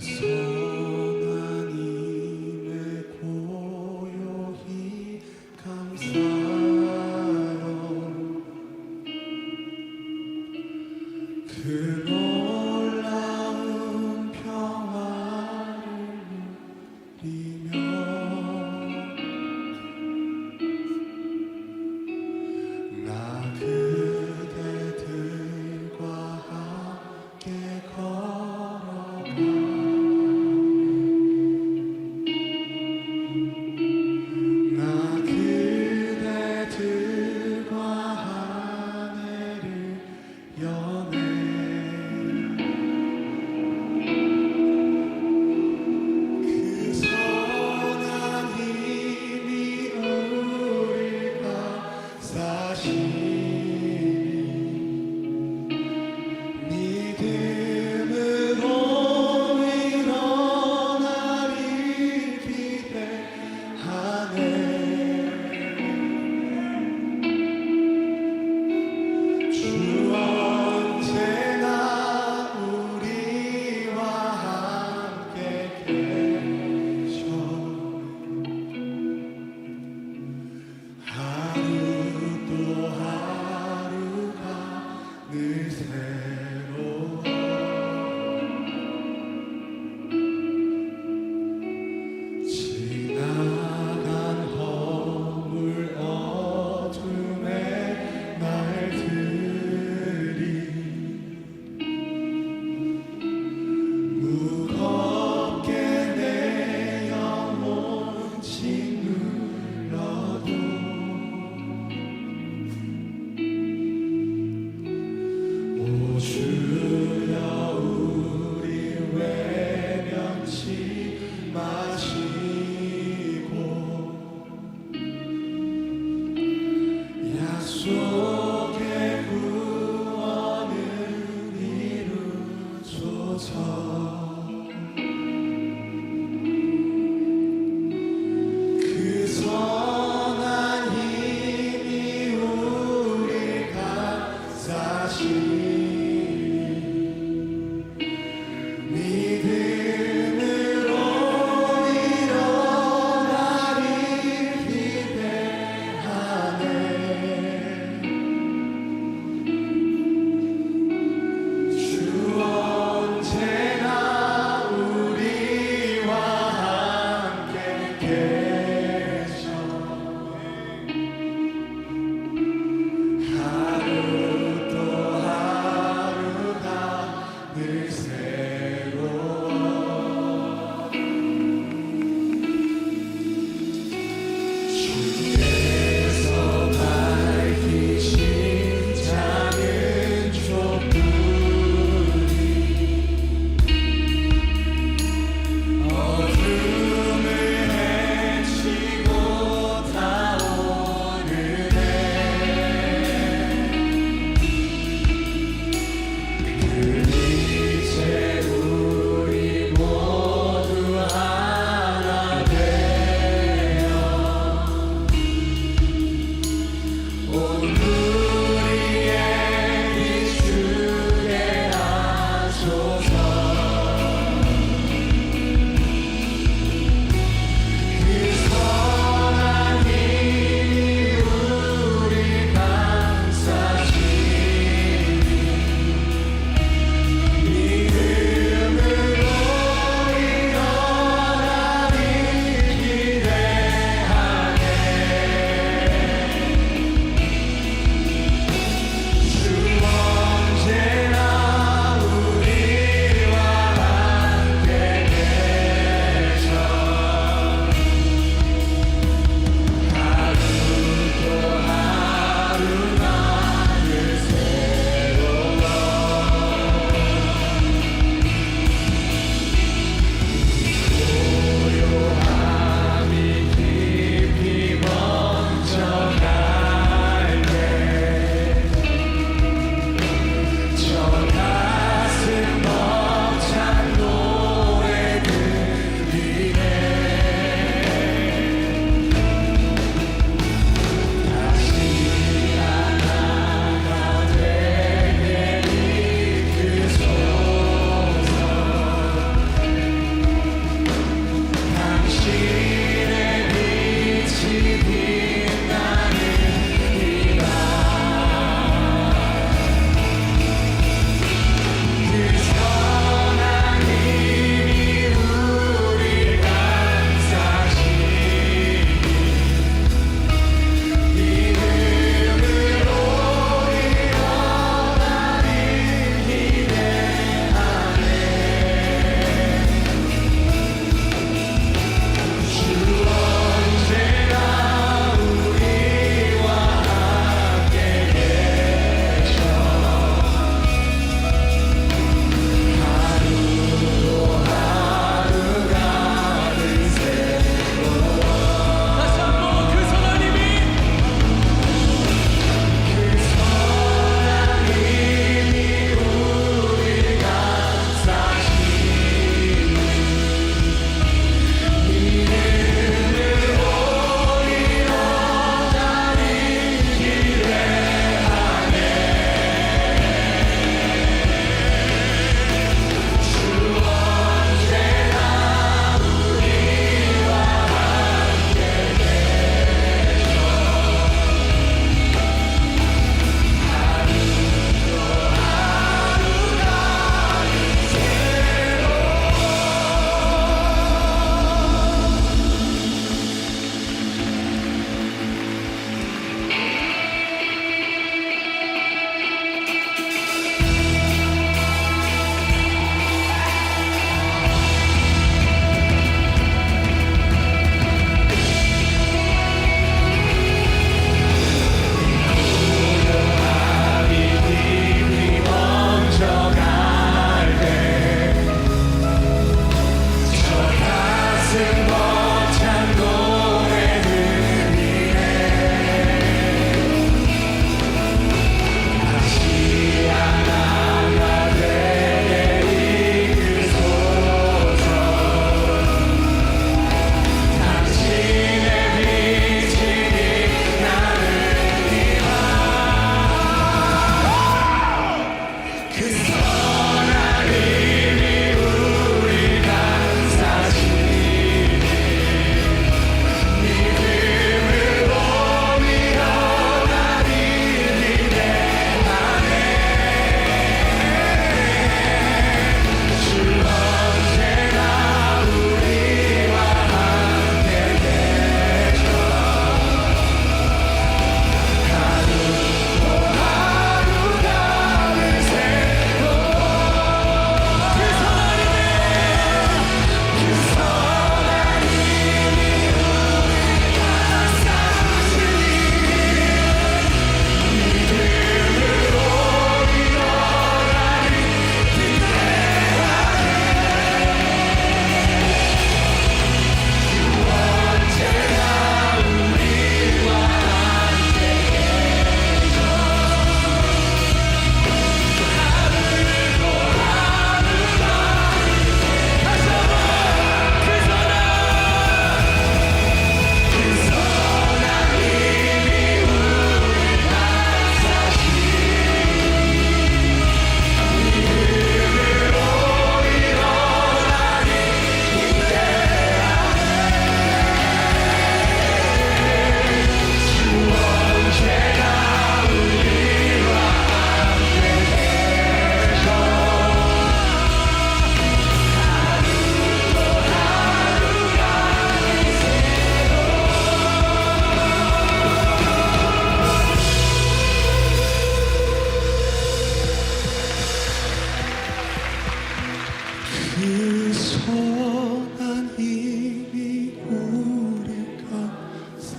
선한 힘에 고요히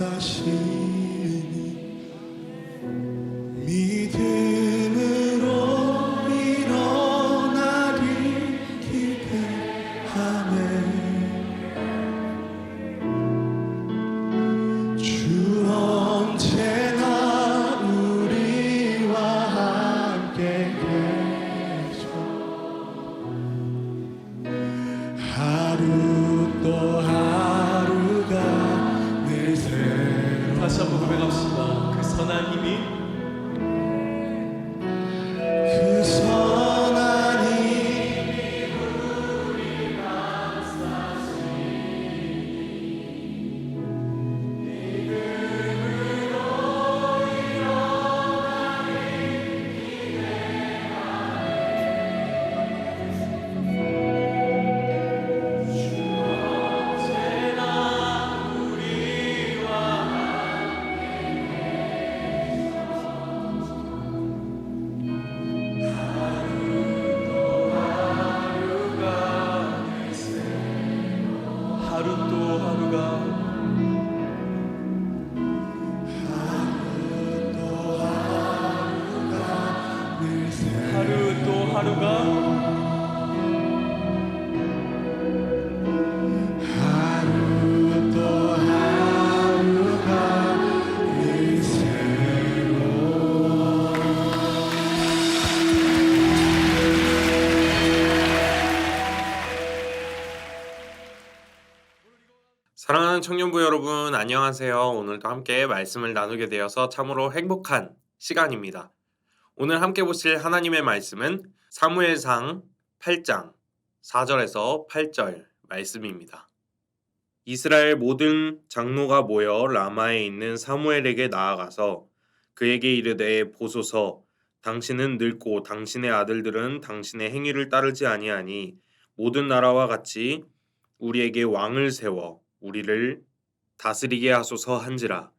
역사시니 믿음으로 일어나리 기대하네. 주 언제나 우리와 함께 계셔. 하루 또 하루가 늘 새로. 다시 한번 고백합시다. 그 선한 힘이 그 선한 힘이 하루 또 하루가 늘 새로. 하루 또 하루가 하루 또 하루가 늘 새로워. 사랑하는 청년부 여러분, 안녕하세요. 오늘도 함께 말씀을 나누게 되어서 참으로 행복한 시간입니다. 오늘 함께 보실 하나님의 말씀은 사무엘상 8장 4절에서 8절 말씀입니다. 이스라엘 모든 장로가 모여 라마에 있는 사무엘에게 나아가서 그에게 이르되 보소서, 당신은 늙고 당신의 아들들은 당신의 행위를 따르지 아니하니 모든 나라와 같이 우리에게 왕을 세워 우리를 다스리게 하소서 한지라.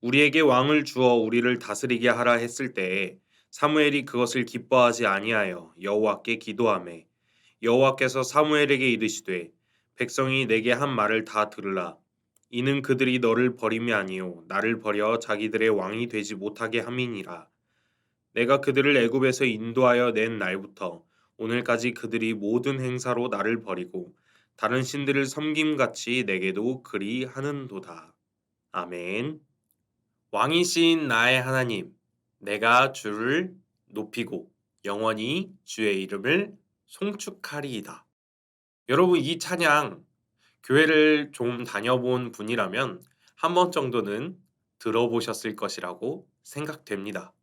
우리에게 왕을 주어 우리를 다스리게 하라 했을 때에 사무엘이 그것을 기뻐하지 아니하여 여호와께 기도하매 여호와께서 사무엘에게 이르시되 백성이 내게 한 말을 다 들으라. 이는 그들이 너를 버림이 아니요 나를 버려 자기들의 왕이 되지 못하게 함이니라. 내가 그들을 애굽에서 인도하여 낸 날부터 오늘까지 그들이 모든 행사로 나를 버리고 다른 신들을 섬김같이 내게도 그리 하는도다. 아멘. 왕이신 나의 하나님, 내가 주를 높이고 영원히 주의 이름을 송축하리이다. 여러분, 이 찬양 교회를 좀 다녀본 분이라면 한 번 정도는 들어보셨을 것이라고 생각됩니다.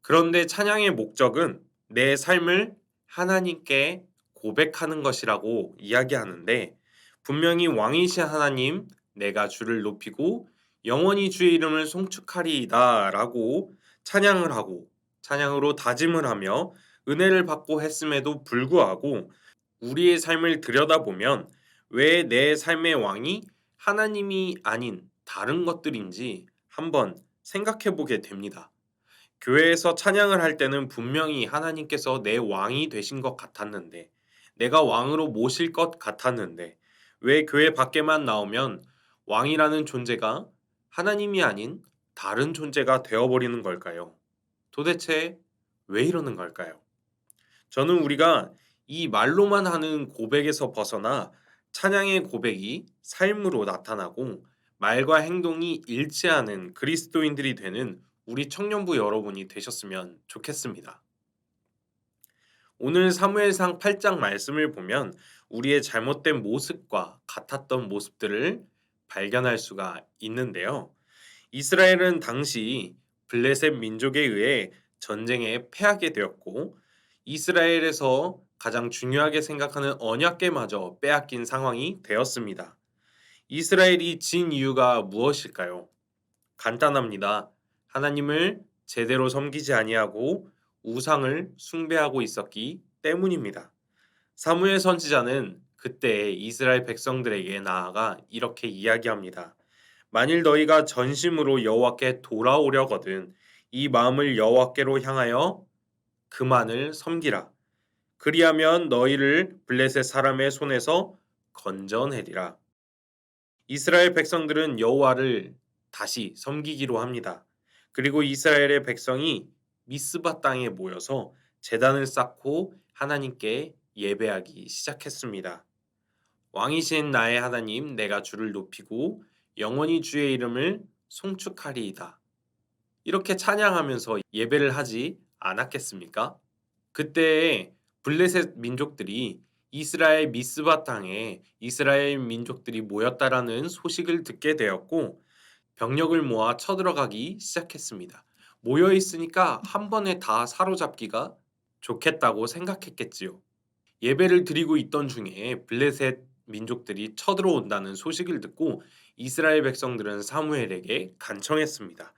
그런데 찬양의 목적은 내 삶을 하나님께 고백하는 것이라고 이야기하는데, 분명히 왕이신 하나님, 내가 주를 높이고 영원히 주의 이름을 송축하리이다 라고 찬양을 하고 찬양으로 다짐을 하며 은혜를 받고 했음에도 불구하고 우리의 삶을 들여다보면 왜 내 삶의 왕이 하나님이 아닌 다른 것들인지 한번 생각해 보게 됩니다. 교회에서 찬양을 할 때는 분명히 하나님께서 내 왕이 되신 것 같았는데, 내가 왕으로 모실 것 같았는데, 왜 교회 밖에만 나오면 왕이라는 존재가 하나님이 아닌 다른 존재가 되어버리는 걸까요? 도대체 왜 이러는 걸까요? 저는 우리가 이 말로만 하는 고백에서 벗어나 찬양의 고백이 삶으로 나타나고 말과 행동이 일치하는 그리스도인들이 되는 우리 청년부 여러분이 되셨으면 좋겠습니다. 오늘 사무엘상 8장 말씀을 보면 우리의 잘못된 모습과 같았던 모습들을 발견할 수가 있는데요. 이스라엘은 당시 블레셋 민족에 의해 전쟁에 패하게 되었고, 이스라엘에서 가장 중요하게 생각하는 언약궤마저 빼앗긴 상황이 되었습니다. 이스라엘이 진 이유가 무엇일까요? 간단합니다. 하나님을 제대로 섬기지 아니하고 우상을 숭배하고 있었기 때문입니다. 사무엘 선지자는 그때 이스라엘 백성들에게 나아가 이렇게 이야기합니다. 만일 너희가 전심으로 여호와께 돌아오려거든 이 마음을 여호와께로 향하여 그만을 섬기라. 그리하면 너희를 블레셋 사람의 손에서 건져내리라. 이스라엘 백성들은 여호와를 다시 섬기기로 합니다. 그리고 이스라엘의 백성이 미스바 땅에 모여서 제단을 쌓고 하나님께 예배하기 시작했습니다. 왕이신 나의 하나님 내가 주를 높이고 영원히 주의 이름을 송축하리이다. 이렇게 찬양하면서 예배를 하지 않았겠습니까? 그때 블레셋 민족들이 이스라엘 미스바 땅에 이스라엘 민족들이 모였다라는 소식을 듣게 되었고 병력을 모아 쳐들어가기 시작했습니다. 모여 있으니까 한 번에 다 사로잡기가 좋겠다고 생각했겠지요. 예배를 드리고 있던 중에 블레셋 민족들이 쳐들어온다는 소식을 듣고 이스라엘 백성들은 사무엘에게 간청했습니다.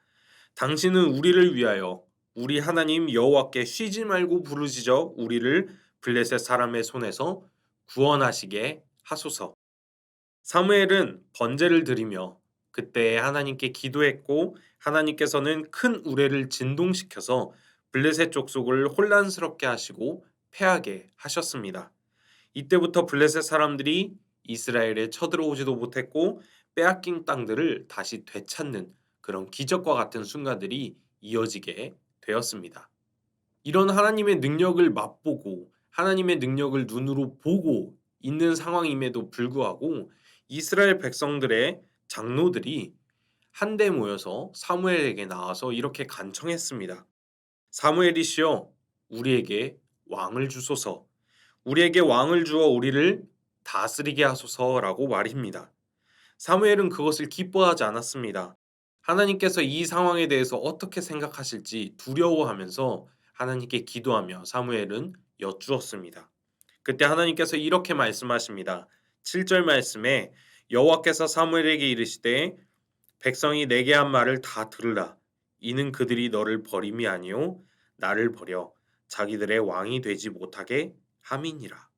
당신은 우리를 위하여 우리 하나님 여호와께 쉬지 말고 부르짖어 우리를 블레셋 사람의 손에서 구원하시게 하소서. 사무엘은 번제를 드리며 그때 하나님께 기도했고 하나님께서는 큰 우레를 진동시켜서 블레셋 족속을 혼란스럽게 하시고 패하게 하셨습니다. 이때부터 블레셋 사람들이 이스라엘에 쳐들어오지도 못했고 빼앗긴 땅들을 다시 되찾는 그런 기적과 같은 순간들이 이어지게 되었습니다. 이런 하나님의 능력을 맛보고 하나님의 능력을 눈으로 보고 있는 상황임에도 불구하고 이스라엘 백성들의 장로들이 한데 모여서 사무엘에게 나와서 이렇게 간청했습니다. 사무엘이시여 우리에게 왕을 주소서. 우리에게 왕을 주어 우리를 다스리게 하소서라고 말입니다. 사무엘은 그것을 기뻐하지 않았습니다. 하나님께서 이 상황에 대해서 어떻게 생각하실지 두려워하면서 하나님께 기도하며 사무엘은 여쭈었습니다. 그때 하나님께서 이렇게 말씀하십니다. 7절 말씀에 여호와께서 사무엘에게 이르시되 백성이 내게 한 말을 다 들으라. 이는 그들이 너를 버림이 아니요 나를 버려 자기들의 왕이 되지 못하게 함이니라.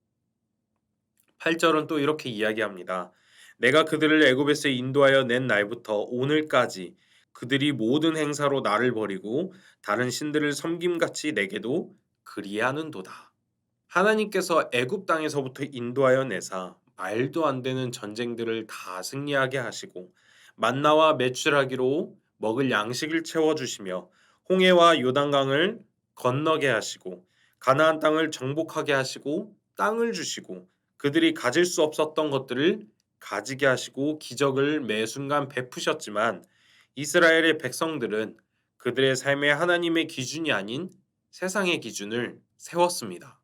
8절은 또 이렇게 이야기합니다. 내가 그들을 애굽에서 인도하여 낸 날부터 오늘까지 그들이 모든 행사로 나를 버리고 다른 신들을 섬김같이 내게도 그리하는도다. 하나님께서 애굽 땅에서부터 인도하여 내사 말도 안 되는 전쟁들을 다 승리하게 하시고 만나와 메추라기로 먹을 양식을 채워 주시며 홍해와 요단강을 건너게 하시고 가나안 땅을 정복하게 하시고 땅을 주시고 그들이 가질 수 없었던 것들을 가지게 하시고 기적을 매 순간 베푸셨지만 이스라엘의 백성들은 그들의 삶에 하나님의 기준이 아닌 세상의 기준을 세웠습니다.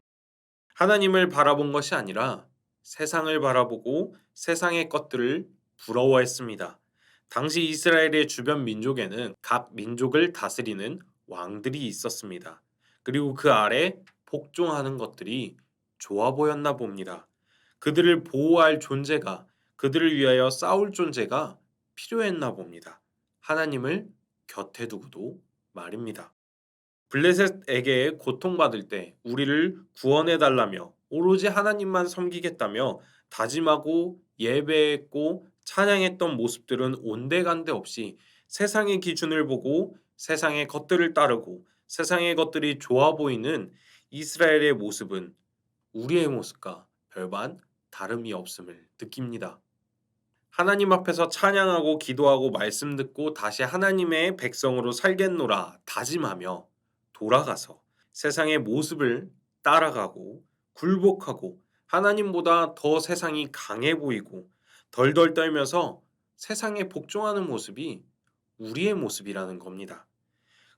하나님을 바라본 것이 아니라 세상을 바라보고 세상의 것들을 부러워했습니다. 당시 이스라엘의 주변 민족에는 각 민족을 다스리는 왕들이 있었습니다. 그리고 그 아래 복종하는 것들이 좋아 보였나 봅니다. 그들을 보호할 존재가 그들을 위하여 싸울 존재가 필요했나 봅니다. 하나님을 곁에 두고도 말입니다. 블레셋에게 고통받을 때 우리를 구원해 달라며 오로지 하나님만 섬기겠다며 다짐하고 예배했고 찬양했던 모습들은 온데간데 없이 세상의 기준을 보고 세상의 것들을 따르고 세상의 것들이 좋아 보이는 이스라엘의 모습은 우리의 모습과 별반 다름이 없음을 느낍니다. 하나님 앞에서 찬양하고 기도하고 말씀 듣고 다시 하나님의 백성으로 살겠노라 다짐하며 돌아가서 세상의 모습을 따라가고 굴복하고 하나님보다 더 세상이 강해 보이고 덜덜 떨면서 세상에 복종하는 모습이 우리의 모습이라는 겁니다.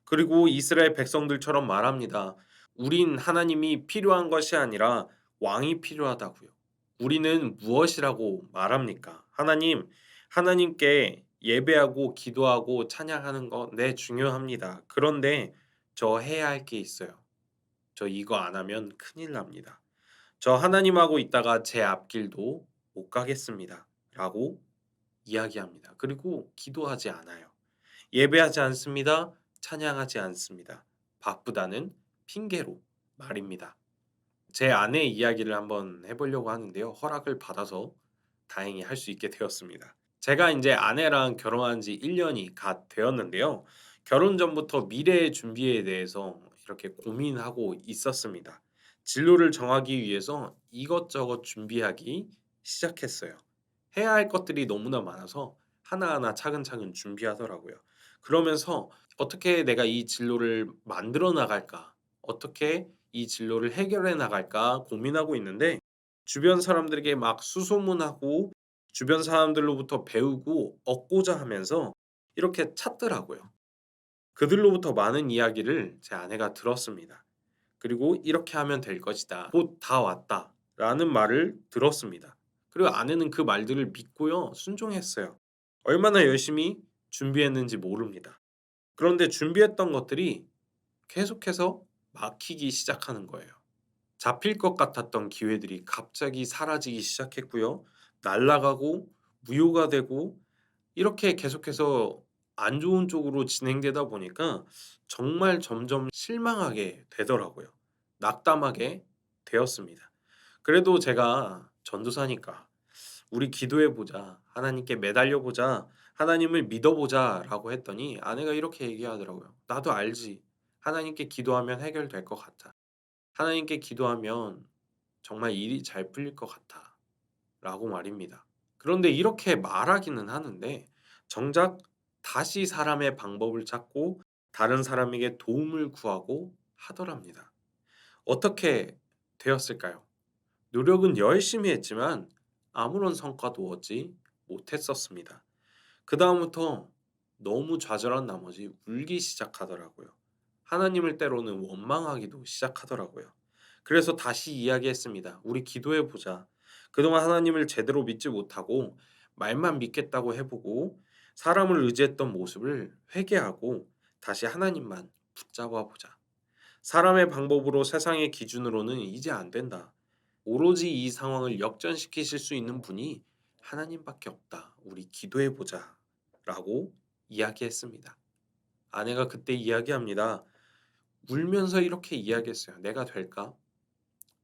그리고 이스라엘 백성들처럼 말합니다. 우린 하나님이 필요한 것이 아니라 왕이 필요하다고요. 우리는 무엇이라고 말합니까? 하나님께 예배하고 기도하고 찬양하는 거 네, 중요합니다. 그런데 저 해야 할 게 있어요. 저 이거 안 하면 큰일 납니다. 저 하나님하고 있다가 제 앞길도 못 가겠습니다. 라고 이야기합니다. 그리고 기도하지 않아요. 예배하지 않습니다. 찬양하지 않습니다. 바쁘다는 핑계로 말입니다. 제 아내의 이야기를 한번 해보려고 하는데요. 허락을 받아서 다행히 할 수 있게 되었습니다. 제가 이제 아내랑 결혼한 지 1년이 갓 되었는데요. 결혼 전부터 미래의 준비에 대해서 이렇게 고민하고 있었습니다. 진로를 정하기 위해서 이것저것 준비하기 시작했어요. 해야 할 것들이 너무나 많아서 하나하나 차근차근 준비하더라고요. 그러면서 어떻게 내가 이 진로를 만들어 나갈까? 어떻게 이 진로를 해결해 나갈까 고민하고 있는데 주변 사람들에게 막 수소문하고 주변 사람들로부터 배우고 얻고자 하면서 이렇게 찾더라고요. 그들로부터 많은 이야기를 제 아내가 들었습니다. 그리고 "이렇게 하면 될 것이다. 곧 다 왔다."라는 말을 들었습니다. 그리고 아내는 그 말들을 믿고요. 순종했어요. 얼마나 열심히 준비했는지 모릅니다. 그런데 준비했던 것들이 계속해서 막히기 시작하는 거예요. 잡힐 것 같았던 기회들이 갑자기 사라지기 시작했고요. 날아가고 무효가 되고 이렇게 계속해서 안 좋은 쪽으로 진행되다 보니까 정말 점점 실망하게 되더라고요. 낙담하게 되었습니다. 그래도 제가 전도사니까 "우리 기도해 보자. 하나님께 매달려 보자. 하나님을 믿어 보자."라고 했더니 아내가 이렇게 얘기하더라고요. "나도 알지. 하나님께 기도하면 해결될 것 같아. 하나님께 기도하면 정말 일이 잘 풀릴 것 같아."라고 말입니다. 그런데 이렇게 말하기는 하는데 정작 다시 사람의 방법을 찾고 다른 사람에게 도움을 구하고 하더랍니다. 어떻게 되었을까요? 노력은 열심히 했지만 아무런 성과도 얻지 못했었습니다. 그다음부터 너무 좌절한 나머지 울기 시작하더라고요. 하나님을 때로는 원망하기도 시작하더라고요. 그래서 다시 이야기했습니다. "우리 기도해 보자. 그동안 하나님을 제대로 믿지 못하고 말만 믿겠다고 해 보고 사람을 의지했던 모습을 회개하고 다시 하나님만 붙잡아 보자. 사람의 방법으로 세상의 기준으로는 이제 안 된다. 오로지 이 상황을 역전시키실 수 있는 분이 하나님밖에 없다. 우리 기도해 보자."라고 이야기했습니다. 아내가 그때 이야기합니다. 울면서 이렇게 이야기했어요. "내가 될까?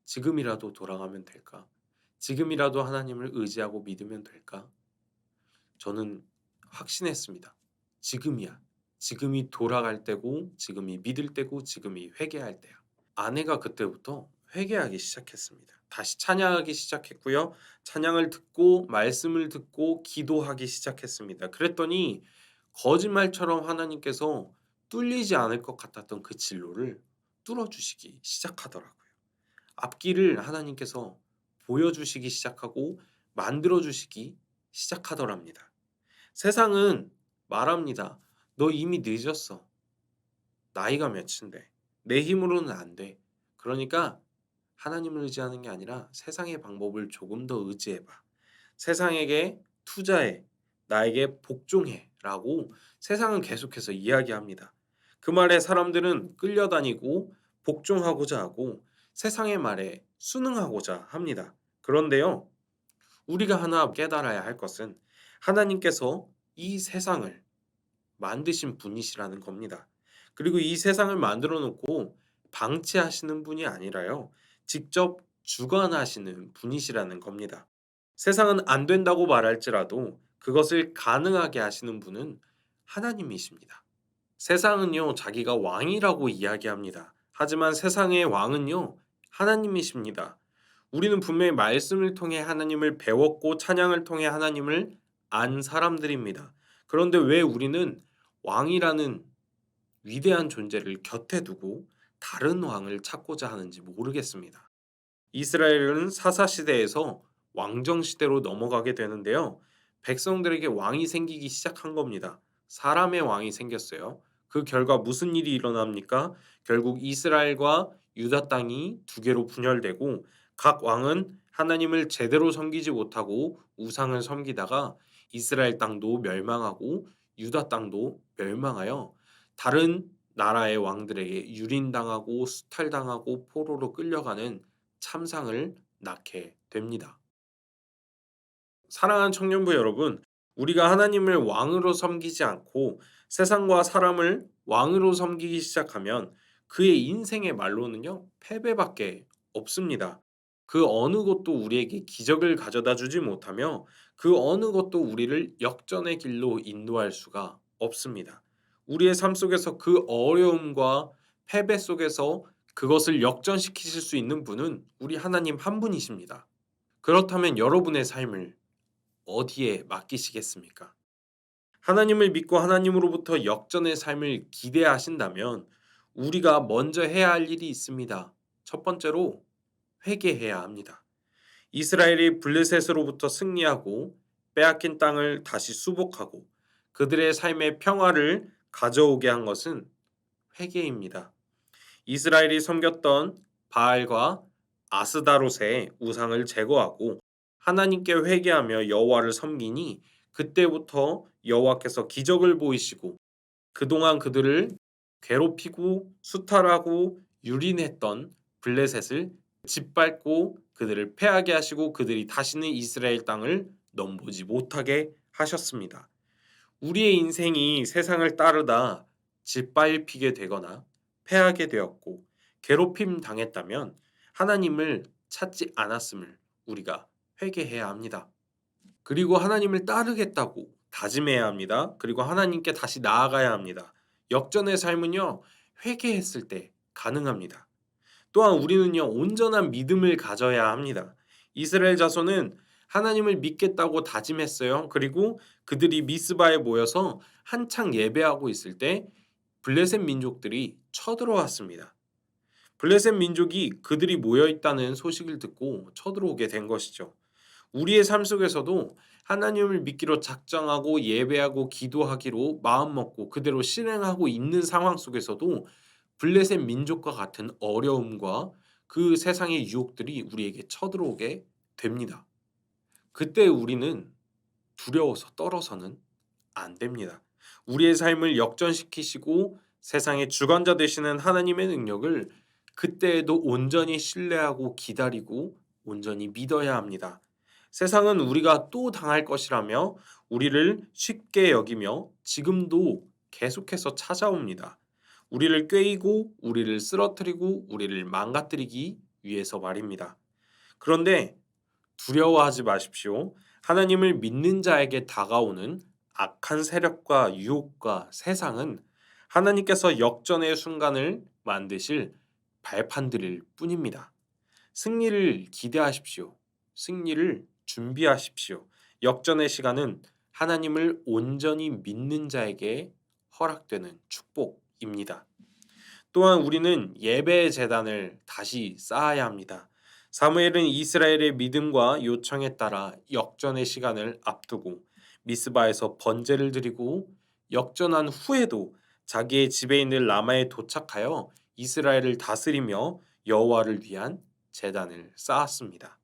지금이라도 돌아가면 될까? 지금이라도 하나님을 의지하고 믿으면 될까?" 저는 확신했습니다. 지금이야. 지금이 돌아갈 때고, 지금이 믿을 때고, 지금이 회개할 때야. 아내가 그때부터 회개하기 시작했습니다. 다시 찬양하기 시작했고요. 찬양을 듣고 말씀을 듣고 기도하기 시작했습니다. 그랬더니 거짓말처럼 하나님께서 뚫리지 않을 것 같았던 그 진로를 뚫어주시기 시작하더라고요. 앞길을 하나님께서 보여주시기 시작하고 만들어주시기 시작하더랍니다. 세상은 말합니다. "너 이미 늦었어. 나이가 몇인데. 내 힘으로는 안 돼. 그러니까 하나님을 의지하는 게 아니라 세상의 방법을 조금 더 의지해 봐. 세상에게 투자해. 나에게 복종해." 라고 세상은 계속해서 이야기합니다. 그 말에 사람들은 끌려다니고 복종하고자 하고 세상의 말에 순응하고자 합니다. 그런데요. 우리가 하나 깨달아야 할 것은 하나님께서 이 세상을 만드신 분이시라는 겁니다. 그리고 이 세상을 만들어 놓고 방치하시는 분이 아니라요. 직접 주관하시는 분이시라는 겁니다. 세상은 안 된다고 말할지라도 그것을 가능하게 하시는 분은 하나님이십니다. 세상은요, 자기가 왕이라고 이야기합니다. 하지만 세상의 왕은요, 하나님이십니다. 우리는 분명히 말씀을 통해 하나님을 배웠고 찬양을 통해 하나님을 안 사람들입니다. 그런데 왜 우리는 왕이라는 위대한 존재를 곁에 두고 다른 왕을 찾고자 하는지 모르겠습니다. 이스라엘은 사사 시대에서 왕정 시대로 넘어가게 되는데요. 백성들에게 왕이 생기기 시작한 겁니다. 사람의 왕이 생겼어요. 그 결과 무슨 일이 일어납니까? 결국 이스라엘과 유다 땅이 두 개로 분열되고 각 왕은 하나님을 제대로 섬기지 못하고 우상을 섬기다가 이스라엘 땅도 멸망하고 유다 땅도 멸망하여 다른 나라의 왕들에게 유린당하고 수탈당하고 포로로 끌려가는 참상을 낳게 됩니다. 사랑하는 청년부 여러분, 우리가 하나님을 왕으로 섬기지 않고 세상과 사람을 왕으로 섬기기 시작하면 그의 인생의 말로는요, 패배밖에 없습니다. 그 어느 것도 우리에게 기적을 가져다 주지 못하며 그 어느 것도 우리를 역전의 길로 인도할 수가 없습니다. 우리의 삶 속에서 그 어려움과 패배 속에서 그것을 역전시키실 수 있는 분은 우리 하나님 한 분이십니다. 그렇다면 여러분의 삶을 어디에 맡기시겠습니까? 하나님을 믿고 하나님으로부터 역전의 삶을 기대하신다면 우리가 먼저 해야 할 일이 있습니다. 첫 번째로 회개해야 합니다. 이스라엘이 블레셋으로부터 승리하고 빼앗긴 땅을 다시 수복하고 그들의 삶의 평화를 가져오게 한 것은 회개입니다. 이스라엘이 섬겼던 바알과 아스다롯의 우상을 제거하고 하나님께 회개하며 여호와를 섬기니 그때부터 여호와께서 기적을 보이시고 그동안 그들을 괴롭히고 수탈하고 유린했던 블레셋을 짓밟고 그들을 패하게 하시고 그들이 다시는 이스라엘 땅을 넘보지 못하게 하셨습니다. 우리의 인생이 세상을 따르다 짓밟히게 되거나 패하게 되었고 괴롭힘 당했다면 하나님을 찾지 않았음을 우리가 회개해야 합니다. 그리고 하나님을 따르겠다고 다짐해야 합니다. 그리고 하나님께 다시 나아가야 합니다. 역전의 삶은요, 회개했을 때 가능합니다. 또한 우리는요, 온전한 믿음을 가져야 합니다. 이스라엘 자손은 하나님을 믿겠다고 다짐했어요. 그리고 그들이 미스바에 모여서 한창 예배하고 있을 때 블레셋 민족들이 쳐들어왔습니다. 블레셋 민족이 그들이 모여 있다는 소식을 듣고 쳐들어오게 된 것이죠. 우리의 삶 속에서도 하나님을 믿기로 작정하고 예배하고 기도하기로 마음먹고 그대로 실행하고 있는 상황 속에서도 블레셋 민족과 같은 어려움과 그 세상의 유혹들이 우리에게 쳐들어오게 됩니다. 그때 우리는 두려워서 떨어서는 안 됩니다. 우리의 삶을 역전시키시고 세상의 주관자 되시는 하나님의 능력을 그때에도 온전히 신뢰하고 기다리고 온전히 믿어야 합니다. 세상은 우리가 또 당할 것이라며 우리를 쉽게 여기며 지금도 계속해서 찾아옵니다. 우리를 꾀이고 우리를 쓰러뜨리고 우리를 망가뜨리기 위해서 말입니다. 그런데 두려워하지 마십시오. 하나님을 믿는 자에게 다가오는 악한 세력과 유혹과 세상은 하나님께서 역전의 순간을 만드실 발판들일 뿐입니다. 승리를 기대하십시오. 승리를 준비하십시오. 역전의 시간은 하나님을 온전히 믿는 자에게 허락되는 축복입니다. 또한 우리는 예배의 제단을 다시 쌓아야 합니다. 사무엘은 이스라엘의 믿음과 요청에 따라 역전의 시간을 앞두고 미스바에서 번제를 드리고 역전한 후에도 자기의 집에 있는 라마에 도착하여 이스라엘을 다스리며 여호와를 위한 제단을 쌓았습니다.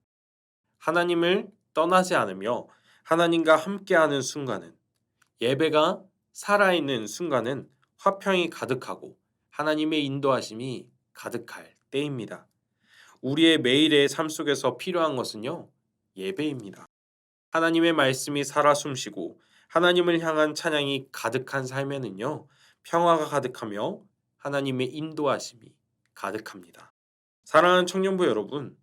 하나님을 떠나지 않으며 하나님과 함께하는 순간은 예배가 살아있는 순간은 화평이 가득하고 하나님의 인도하심이 가득할 때입니다. 우리의 매일의 삶 속에서 필요한 것은요, 예배입니다. 하나님의 말씀이 살아 숨쉬고 하나님을 향한 찬양이 가득한 삶에는요, 평화가 가득하며 하나님의 인도하심이 가득합니다. 사랑하는 청년부 여러분,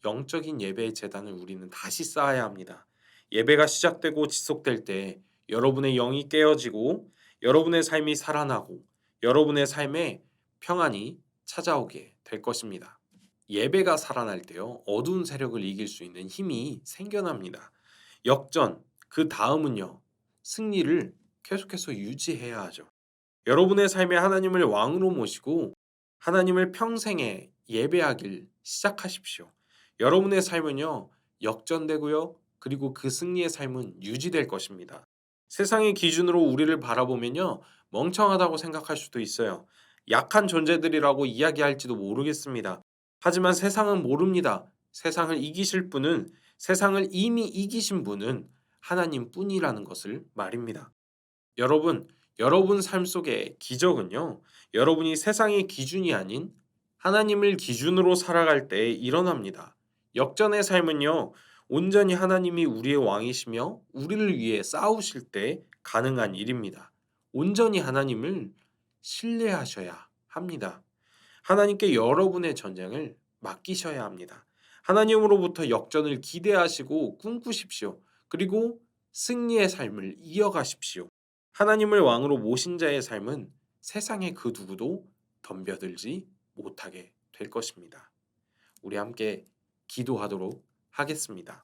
영적인 예배의 제단을 우리는 다시 쌓아야 합니다. 예배가 시작되고 지속될 때 여러분의 영이 깨어지고 여러분의 삶이 살아나고 여러분의 삶에 평안이 찾아오게 될 것입니다. 예배가 살아날 때요, 어두운 세력을 이길 수 있는 힘이 생겨납니다. 역전, 그 다음은요, 승리를 계속해서 유지해야 하죠. 여러분의 삶에 하나님을 왕으로 모시고 하나님을 평생에 예배하길 시작하십시오. 여러분의 삶은요, 역전되고요, 그리고 그 승리의 삶은 유지될 것입니다. 세상의 기준으로 우리를 바라보면요, 멍청하다고 생각할 수도 있어요. 약한 존재들이라고 이야기할지도 모르겠습니다. 하지만 세상은 모릅니다. 세상을 이기실 분은, 세상을 이미 이기신 분은 하나님 뿐이라는 것을 말입니다. 여러분 삶 속의 기적은요, 여러분이 세상의 기준이 아닌 하나님을 기준으로 살아갈 때 일어납니다. 역전의 삶은요, 온전히 하나님이 우리의 왕이시며 우리를 위해 싸우실 때 가능한 일입니다. 온전히 하나님을 신뢰하셔야 합니다. 하나님께 여러분의 전쟁을 맡기셔야 합니다. 하나님으로부터 역전을 기대하시고 꿈꾸십시오. 그리고 승리의 삶을 이어가십시오. 하나님을 왕으로 모신 자의 삶은 세상의 그 누구도 덤벼들지 못하게 될 것입니다. 우리 함께 기도하도록 하겠습니다.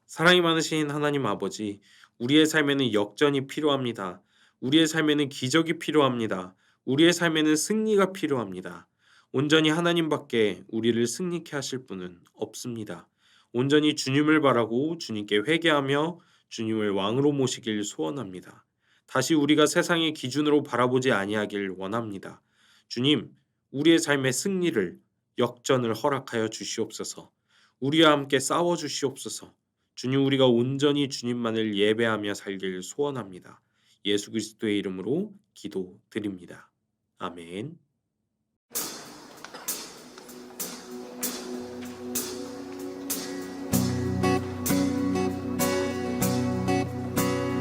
사랑이 많으신 하나님 아버지, 우리의 삶에는 역전이 필요합니다. 우리의 삶에는 기적이 필요합니다. 우리의 삶에는 승리가 필요합니다. 온전히 하나님밖에 우리를 승리케 하실 분은 없습니다. 온전히 주님을 바라고 주님께 회개하며 주님을 왕으로 모시길 소원합니다. 다시 우리가 세상의 기준으로 바라보지 아니하길 원합니다. 주님, 우리의 삶의 승리를, 역전을 허락하여 주시옵소서. 우리와 함께 싸워 주시옵소서. 주님, 우리가 온전히 주님만을 예배하며 살길 소원합니다. 예수 그리스도의 이름으로 기도드립니다. 아멘.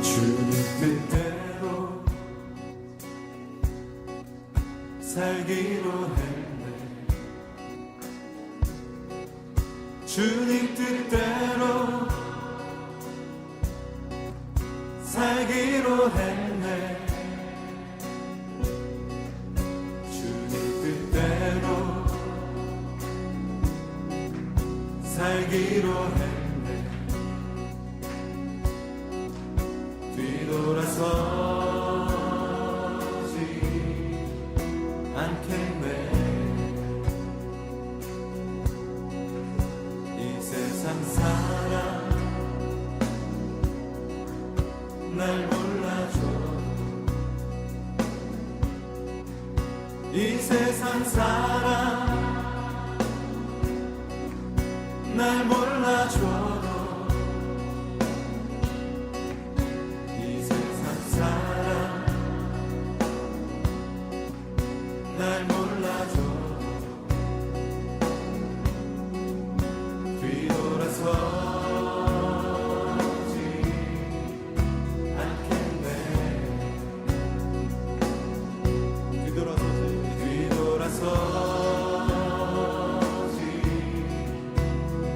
주님 뜻대로 살기로 했네. 주님 뜻대로 살기로 했네. 주님 뜻대로 살기로 했네. 뒤돌아서지 않겠네. 이 세상 사람 날 몰라줘. 이 세상 사람 날 몰라줘. 날 몰라줘. 뒤돌아서지 않겠네. 뒤돌아서지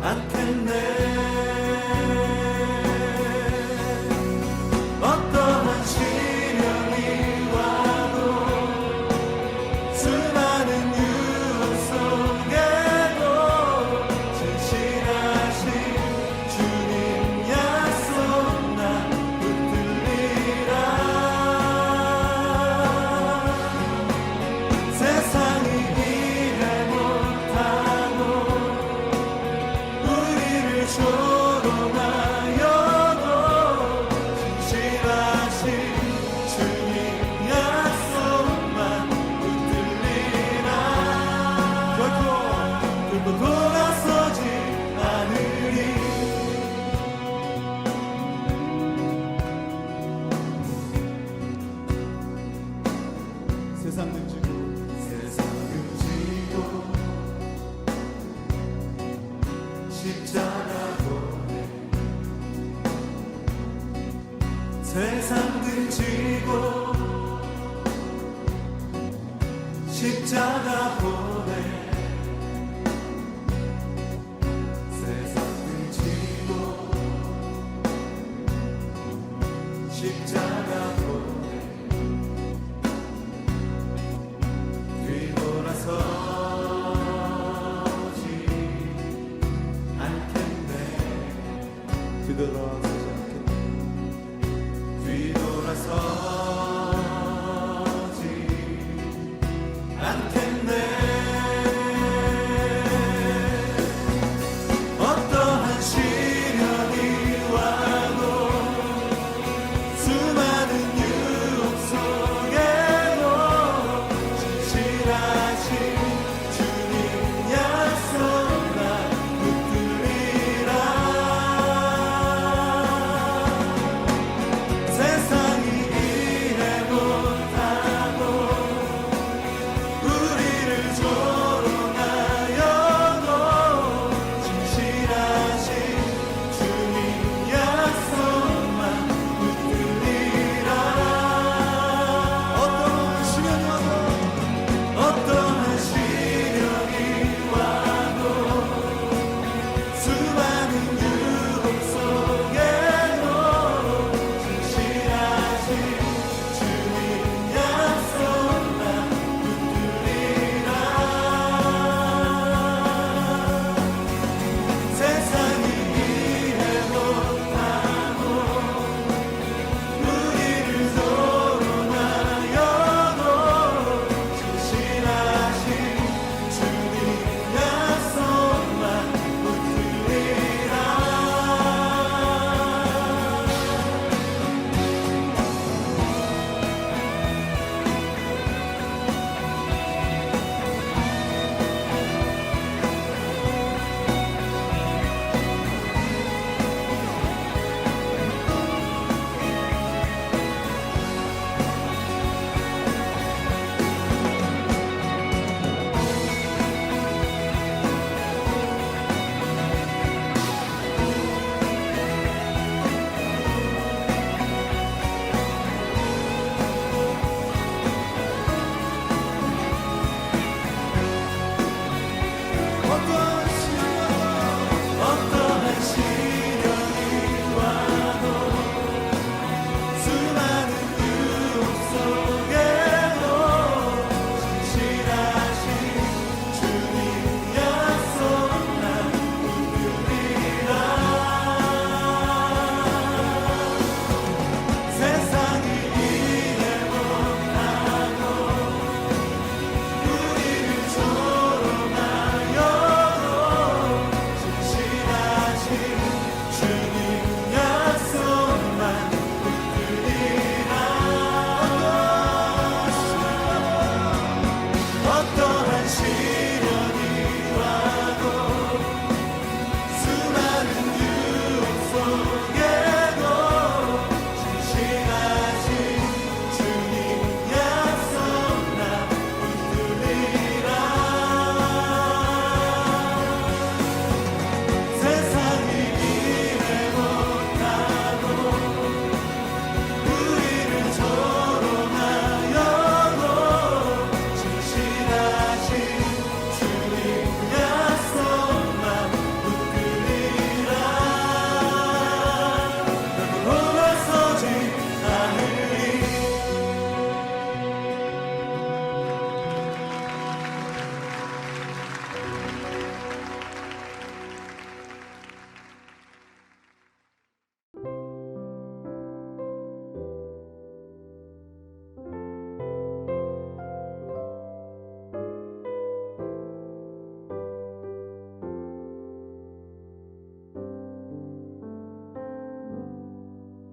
않겠네. 어떠한 시련이 와도 수많은 유혹 속에도 진실하신 주님 약속 난 붙들리라. 세상이 이해 못하고 우리를 조롱하여도 진실하신 주님 약속만 붙들리라. 결코 돌아서지 않으리. 세상 등지고 십자가 보내. 세상 등지고 십자가 보내. 세상 등지고 십자가 보내. 뒤돌아서지 않겠네. 뒤돌아서지 않겠네. 뒤돌아서